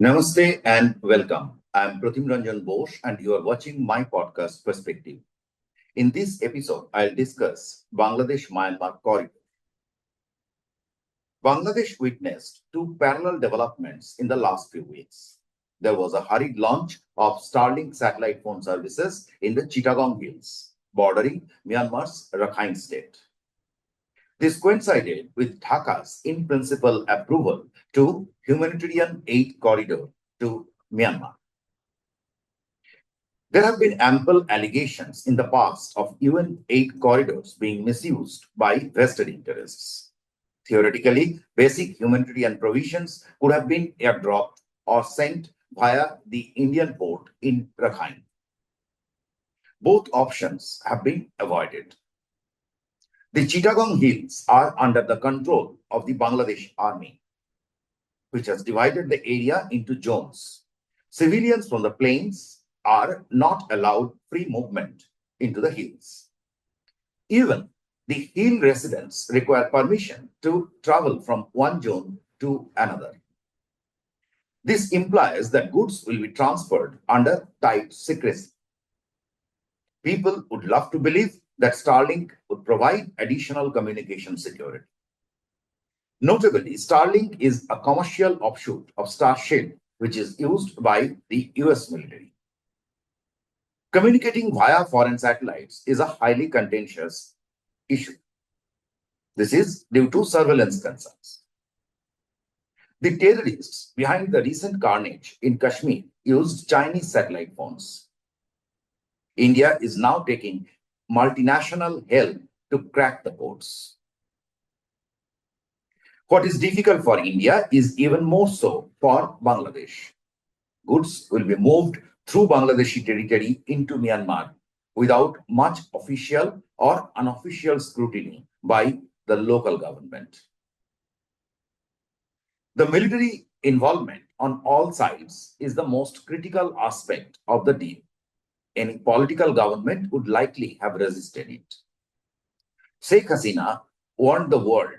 Namaste and welcome. I'm Pratim Ranjan Bose and you are watching my podcast Perspective. In this episode, I'll discuss Bangladesh-Myanmar corridor. Bangladesh witnessed two parallel developments in the last few weeks. There was a hurried launch of Starlink satellite phone services in the Chittagong Hills, bordering Myanmar's Rakhine state. This coincided with Dhaka's in-principle approval to humanitarian aid corridor to Myanmar. There have been ample allegations in the past of UN aid corridors being misused by vested interests. Theoretically, basic humanitarian provisions could have been airdropped or sent via the Indian port in Rakhine. Both options have been avoided. The Chittagong Hills are under the control of the Bangladesh Army, which has divided the area into zones. Civilians from the plains are not allowed free movement into the hills. Even the hill residents require permission to travel from one zone to another. This implies that goods will be transferred under tight secrecy. People would love to believe that Starlink would provide additional communication security. Notably, Starlink is a commercial offshoot of Starship, which is used by the US military. Communicating via foreign satellites is a highly contentious issue. This is due to surveillance concerns. The terrorists behind the recent carnage in Kashmir used Chinese satellite phones. India is now taking multinational help to crack the codes. What is difficult for India is even more so for Bangladesh. Goods will be moved through Bangladeshi territory into Myanmar without much official or unofficial scrutiny by the local government. The military involvement on all sides is the most critical aspect of the deal. Any political government would likely have resisted it. Sheikh Hasina warned the world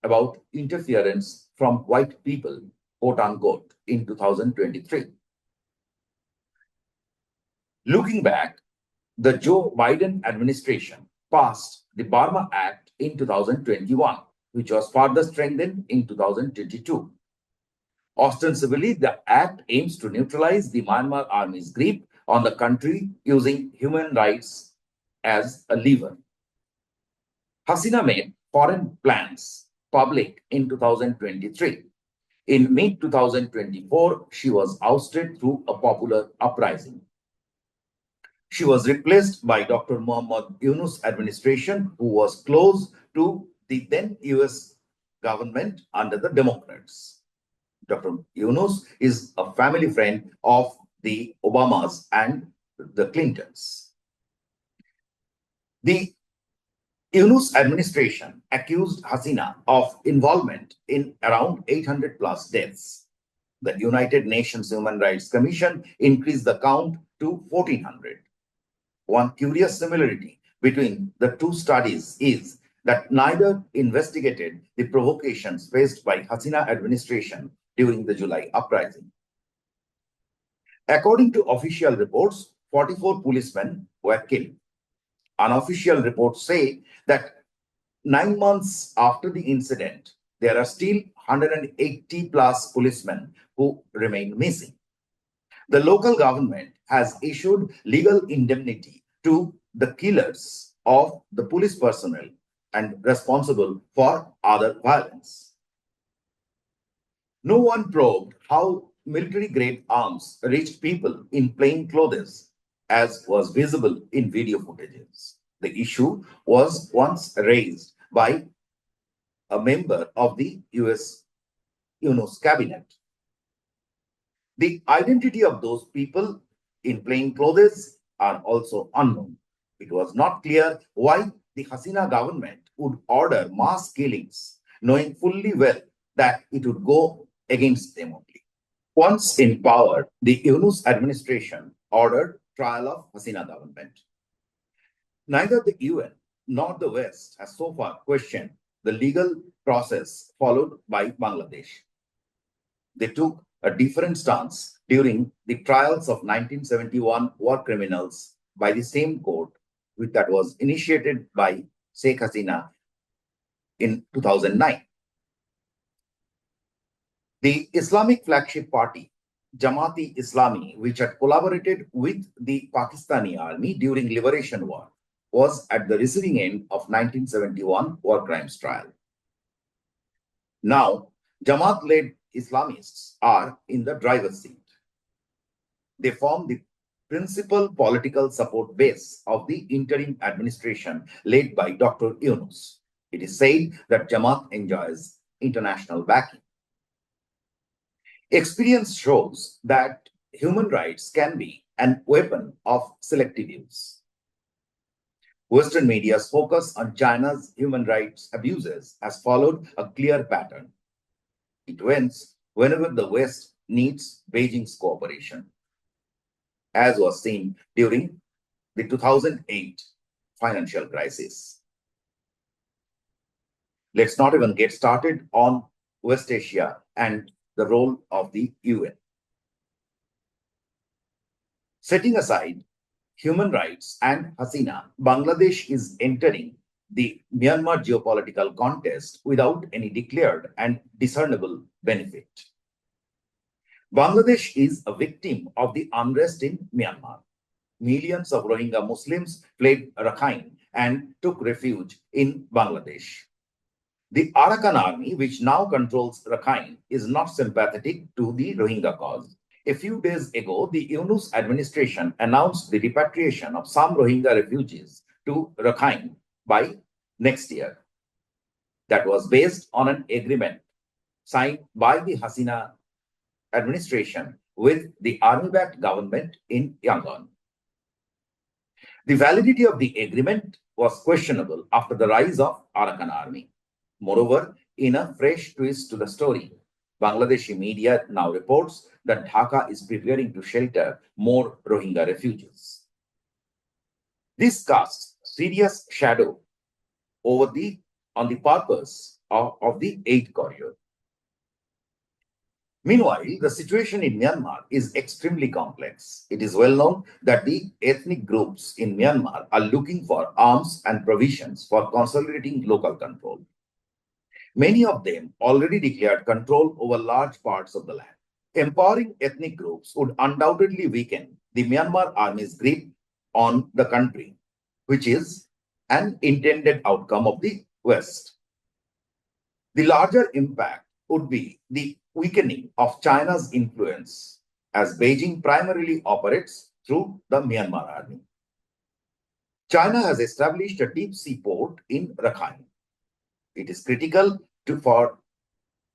about interference from white people, quote unquote, in 2023. Looking back, the Joe Biden administration passed the Burma Act in 2021, which was further strengthened in 2022. Ostensibly, the act aims to neutralize the Myanmar army's grip on the country using human rights as a lever. Hasina made foreign plans public in 2023. In mid-2024, she was ousted through a popular uprising. She was replaced by Dr. Muhammad Yunus administration, who was close to the then US government under the Democrats. Dr. Yunus is a family friend of the Obamas and the Clintons. The Yunus administration accused Hasina of involvement in around 800 plus deaths. The United Nations Human Rights Commission increased the count to 1,400. One curious similarity between the two studies is that neither investigated the provocations faced by Hasina administration during the July uprising. According to official reports, 44 policemen were killed. Unofficial reports say that 9 months after the incident, there are still 180 plus policemen who remain missing. The local government has issued legal indemnity to the killers of the police personnel and responsible for other violence. No one probed how military-grade arms reached people in plain clothes, as was visible in video footages. The issue was once raised by a member of the US Yunus cabinet. The identity of those people in plain clothes are also unknown. It was not clear why the Hasina government would order mass killings, knowing fully well that it would go against them only. Once in power, the Yunus administration ordered trial of Hasina government. Neither the UN nor the West has so far questioned the legal process followed by Bangladesh. They took a different stance during the trials of 1971 war criminals by the same court that was initiated by Sheikh Hasina in 2009. The Islamic flagship party, Jamaat-e-Islami, which had collaborated with the Pakistani army during Liberation War, was at the receiving end of 1971 war crimes trial. Now, Jamaat-led Islamists are in the driver's seat. They form the principal political support base of the interim administration led by Dr. Yunus. It is said that Jamaat enjoys international backing. Experience shows that human rights can be an weapon of selective use. Western media's focus on China's human rights abuses has followed a clear pattern. It wins whenever the West needs Beijing's cooperation, as was seen during the 2008 financial crisis. Let's not even get started on West Asia and the role of the UN. Setting aside human rights and Hasina, Bangladesh is entering the Myanmar geopolitical contest without any declared and discernible benefit. Bangladesh is a victim of the unrest in Myanmar. Millions of Rohingya Muslims fled Rakhine and took refuge in Bangladesh. The Arakan army, which now controls Rakhine, is not sympathetic to the Rohingya cause. A few days ago, the Yunus administration announced the repatriation of some Rohingya refugees to Rakhine by next year. That was based on an agreement signed by the Hasina administration with the army-backed government in Yangon. The validity of the agreement was questionable after the rise of Arakan army. Moreover, in a fresh twist to the story, Bangladeshi media now reports that Dhaka is preparing to shelter more Rohingya refugees. This casts serious shadow on the purpose of the 8th corridor. Meanwhile, the situation in Myanmar is extremely complex. It is well known that the ethnic groups in Myanmar are looking for arms and provisions for consolidating local control. Many of them already declared control over large parts of the land. Empowering ethnic groups would undoubtedly weaken the Myanmar army's grip on the country, which is an intended outcome of the West. The larger impact would be the weakening of China's influence, as Beijing primarily operates through the Myanmar army. China has established a deep-sea port in Rakhine. It is critical for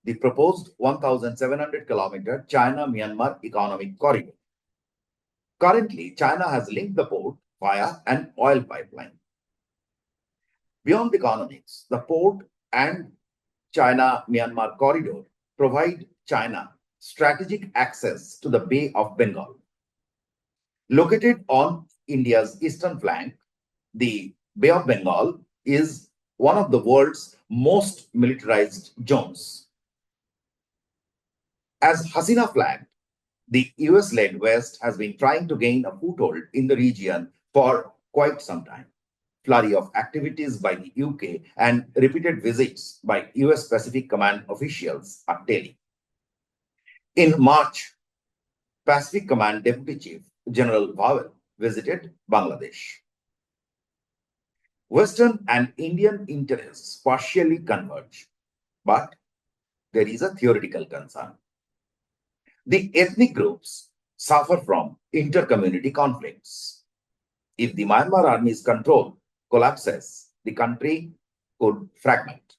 the proposed 1,700-kilometer China-Myanmar economic corridor. Currently, China has linked the port via an oil pipeline. Beyond economics, the port and China-Myanmar corridor provide China strategic access to the Bay of Bengal. Located on India's eastern flank, the Bay of Bengal is one of the world's most militarized zones. As Hasina flagged, the US-led West has been trying to gain a foothold in the region for quite some time. Flurry of activities by the UK and repeated visits by US Pacific Command officials are telling. In March, Pacific Command Deputy Chief General Vowell visited Bangladesh. Western and Indian interests partially converge, but there is a theoretical concern. The ethnic groups suffer from inter-community conflicts. If the Myanmar army's control collapses, the country could fragment.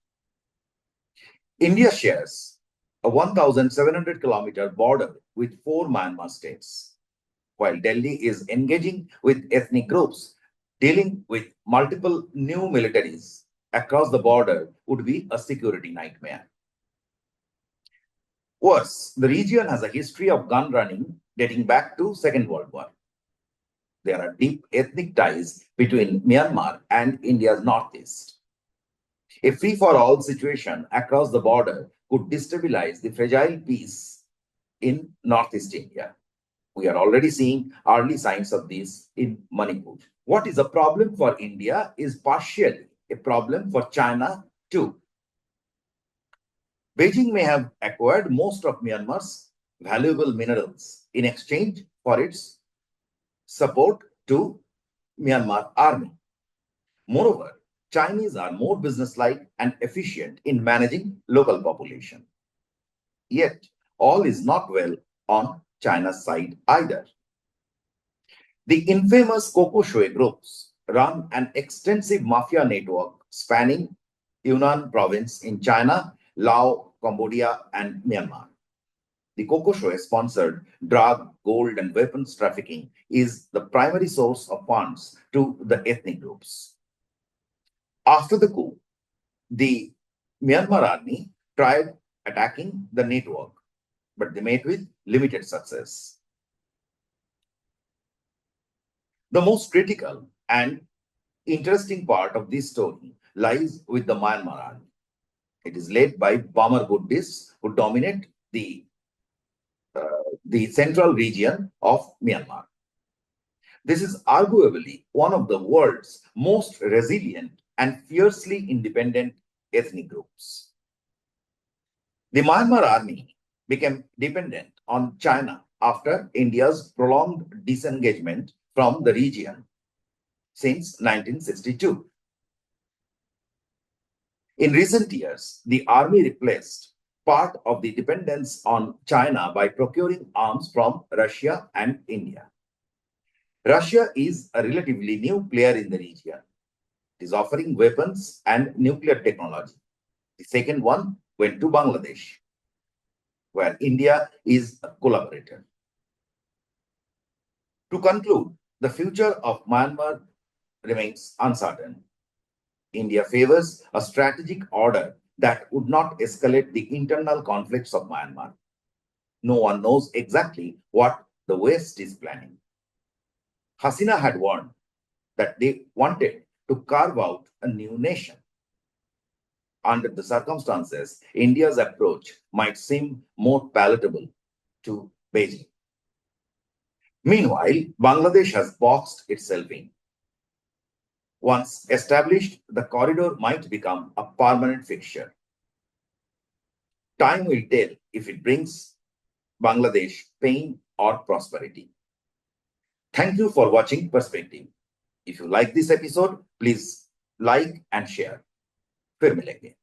India shares a 1,700-kilometer border with 4 Myanmar states, while Delhi is engaging with ethnic groups. Dealing with multiple new militaries across the border would be a security nightmare. Worse, the region has a history of gun running dating back to Second World War. There are deep ethnic ties between Myanmar and India's northeast. A free-for-all situation across the border could destabilize the fragile peace in Northeast India. We are already seeing early signs of this in Manipur. What is a problem for India is partially a problem for China too. Beijing may have acquired most of Myanmar's valuable minerals in exchange for its support to Myanmar army. Moreover, Chinese are more businesslike and efficient in managing local population. Yet, all is not well on China's side either. The infamous cocoa shui groups run an extensive mafia network spanning Yunnan province in China, Laos, Cambodia, and Myanmar. The cocoa shui sponsored drug, gold, and weapons trafficking is the primary source of funds to the ethnic groups. After the coup, the Myanmar army tried attacking the network, but they met with limited success. The most critical and interesting part of this story lies with the Myanmar army. It is led by bomber Buddhists who dominate the central region of Myanmar. This is arguably one of the world's most resilient and fiercely independent ethnic groups. The Myanmar army became dependent on China after India's prolonged disengagement from the region since 1962. In recent years, the army replaced part of the dependence on China by procuring arms from Russia and India. Russia is a relatively new player in the region. It is offering weapons and nuclear technology. The second one went to Bangladesh, where India is a collaborator. To conclude, the future of Myanmar remains uncertain. India favors a strategic order that would not escalate the internal conflicts of Myanmar. No one knows exactly what the West is planning. Hasina had warned that they wanted to carve out a new nation. Under the circumstances, India's approach might seem more palatable to Beijing. Meanwhile, Bangladesh has boxed itself in. Once established, the corridor might become a permanent fixture. Time will tell if it brings Bangladesh pain or prosperity. Thank you for watching Perspective. If you like this episode, please like and share. फिर मिलेंगे.